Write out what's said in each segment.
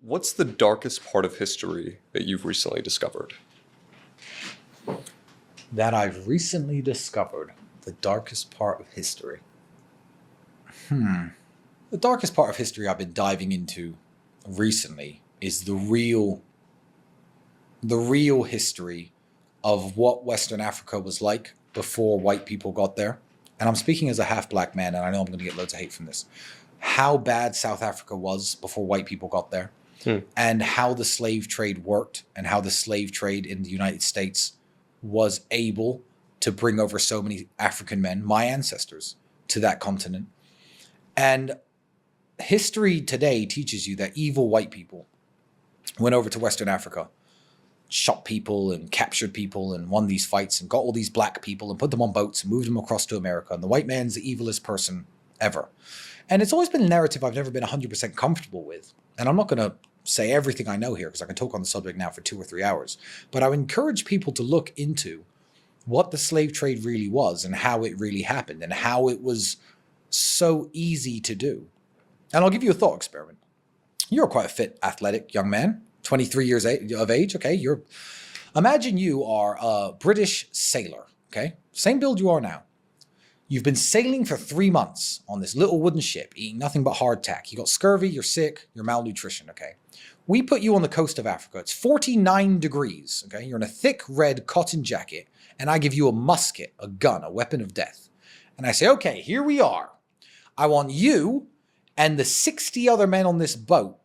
What's the darkest part of history that you've recently discovered? That I've recently discovered, the darkest part of history. The darkest part of history I've been diving into recently is the real history of what Western Africa was like before white people got there. And I'm speaking as a half black man, and I know I'm going to get loads of hate from this. How bad South Africa was before white people got there, and how the slave trade worked, and how the slave trade in the United States was able to bring over so many African men, my ancestors, to that continent. And history today teaches you that evil white people went over to Western Africa, shot people and captured people and won these fights and got all these black people and put them on boats and moved them across to America. And the white man's the evilest person ever. And it's always been a narrative I've never been 100% comfortable with. And I'm not going to say everything I know here because I can talk on the subject now for 2 or 3 hours. But I would encourage people to look into what the slave trade really was and how it really happened and how it was so easy to do. And I'll give you a thought experiment. You're quite a fit, athletic young man, 23 years of age. Okay, imagine you are a British sailor. Okay, same build you are now. You've been sailing for 3 months on this little wooden ship, eating nothing but hardtack. You got scurvy, you're sick, you're malnutrition. Okay, we put you on the coast of Africa. It's 49 degrees. Okay, you're in a thick red cotton jacket, and I give you a musket, a gun, a weapon of death. And I say, okay, here we are. I want you and the 60 other men on this boat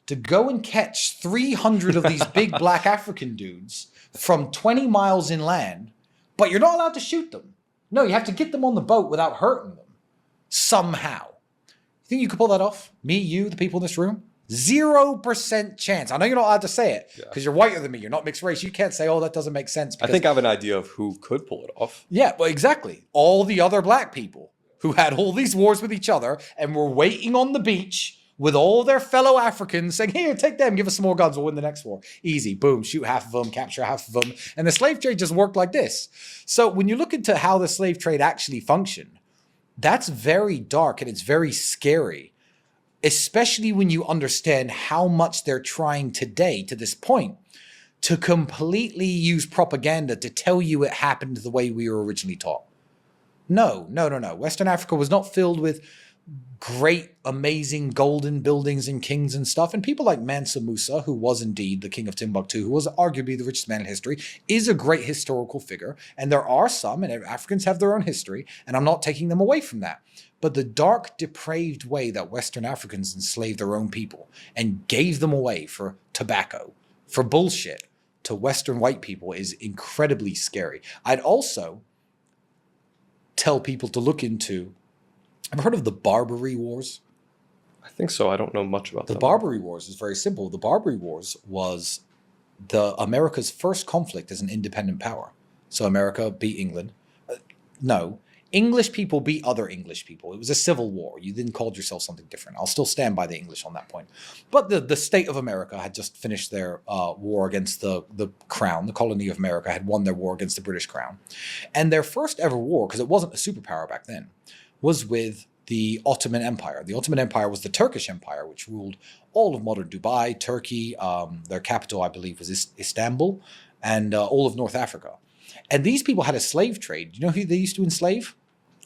to go and catch 300 of these big black African dudes from 20 miles inland, but you're not allowed to shoot them. No, you have to get them on the boat without hurting them. Somehow. You think you could pull that off? Me, you, the people in this room? 0% chance. I know you're not allowed to say it because you're whiter than me. You're not mixed race. You can't say, oh, that doesn't make sense. I think I have an idea of who could pull it off. Yeah, well, exactly. All the other black people who had all these wars with each other and were waiting on the beach with all their fellow Africans saying, here, take them, give us some more guns, we'll win the next war. Easy, boom, shoot half of them, capture half of them. And the slave trade just worked like this. So when you look into how the slave trade actually functioned, that's very dark and it's very scary, especially when you understand how much they're trying today, to this point, to completely use propaganda to tell you it happened the way we were originally taught. No. Western Africa was not filled with great, amazing golden buildings and kings and stuff. And people like Mansa Musa, who was indeed the king of Timbuktu, who was arguably the richest man in history, is a great historical figure. And there are some, and Africans have their own history, and I'm not taking them away from that. But the dark, depraved way that Western Africans enslaved their own people and gave them away for tobacco, for bullshit, to Western white people is incredibly scary. I'd also tell people to look into, ever heard of the Barbary Wars? I think so. I don't know much about the them. Barbary Wars is very simple. The Barbary Wars was America's first conflict as an independent power. So America beat England. English people beat other English people. It was a civil war. You then called yourself something different. I'll still stand by the English on that point. But the state of America had just finished their war against the crown. The colony of America had won their war against the British crown. And their first ever war, because it wasn't a superpower back then, was with the Ottoman Empire. The Ottoman Empire was the Turkish Empire, which ruled all of modern Dubai, Turkey. Their capital, I believe, was Istanbul, and all of North Africa. And these people had a slave trade. Do you know who they used to enslave?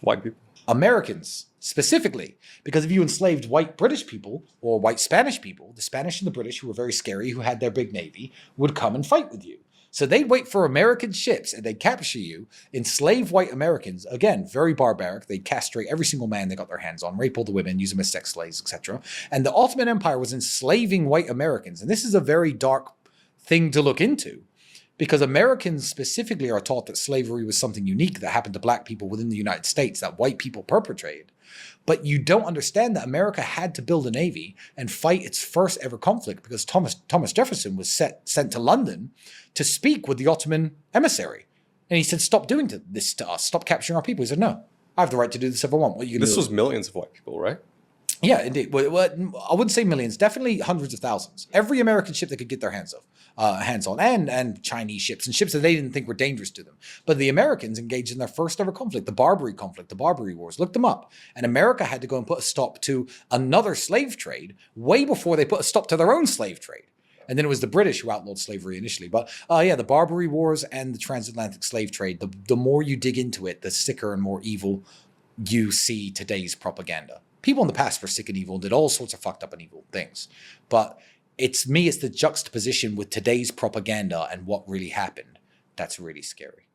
White people. Americans, specifically. Because if you enslaved white British people or white Spanish people, the Spanish and the British, who were very scary, who had their big navy, would come and fight with you. So they'd wait for American ships and they'd capture you, enslave white Americans. Again, very barbaric. They'd castrate every single man they got their hands on, rape all the women, use them as sex slaves, etc. And the Ottoman Empire was enslaving white Americans. And this is a very dark thing to look into, because Americans specifically are taught that slavery was something unique that happened to black people within the United States, that white people perpetrated. But you don't understand that America had to build a navy and fight its first ever conflict because Thomas Jefferson was sent to London to speak with the Ottoman emissary. And he said, stop doing this to us. Stop capturing our people. He said, no, I have the right to do this if I want. What are you going to do? This was millions of white people, right? Yeah, indeed. Well, I wouldn't say millions, definitely hundreds of thousands. Every American ship they could get their hands on. hands-on, and Chinese ships and ships that they didn't think were dangerous to them. But the Americans engaged in their first ever conflict, the Barbary conflict, the Barbary Wars. Look them up. And America had to go and put a stop to another slave trade way before they put a stop to their own slave trade. And then it was the British who outlawed slavery initially. But the Barbary Wars and the transatlantic slave trade, the more you dig into it, the sicker and more evil you see today's propaganda. People in the past were sick and evil and did all sorts of fucked up and evil things. But it's the juxtaposition with today's propaganda and what really happened that's really scary.